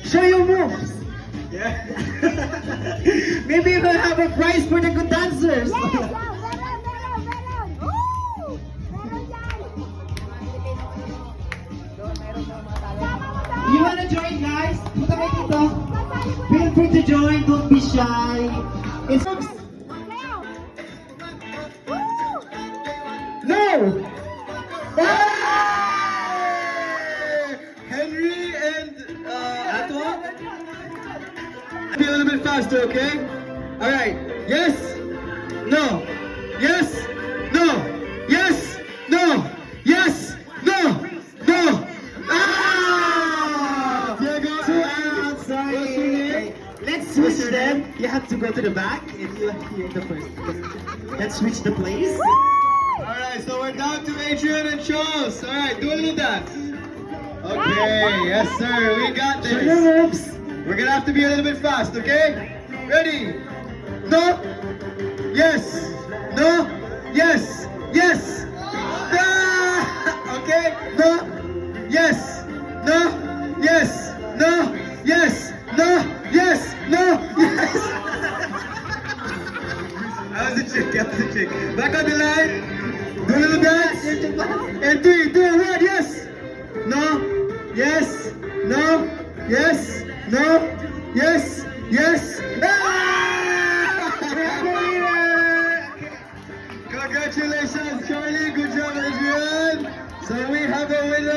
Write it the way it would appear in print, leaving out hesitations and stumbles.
Show your moves. Yeah. Maybe we'll have a prize for the good dancers. Yes! Meron! Woo! Meron yan! Sama mo daw! You wanna join, guys? Punta kayo dito. Kasali mo Feel free to join. Don't be shy. It's Leo! Woo! no. Henry and Antoine. Be a little bit faster, okay? All right. Yes. No. Yes. No. Yes. No. Yes. No. No. Ah! Diego. Sorry. Let's switch them. You have to go to the back and you have to be the first. Let's switch the place. All right. So we're down to Adrian and Charles. All right. Do a little dance. Okay. Yes, sir. We got Show your this. moves. We're gonna have to be a little bit fast, okay? Ready? No. Yes. No. Yes. Yes. Ah! Okay. No. Yes. No. Yes. No. Yes. No. Yes. No. Yes. That was a chick. That was a chick. Back on the line. Do a little dance. And 3, 2, 1. Yes. No. Yes. No. Yes. No. Yes. Yes. Ah! Congratulations, Charlie. Good job, Adrian. So we have a winner.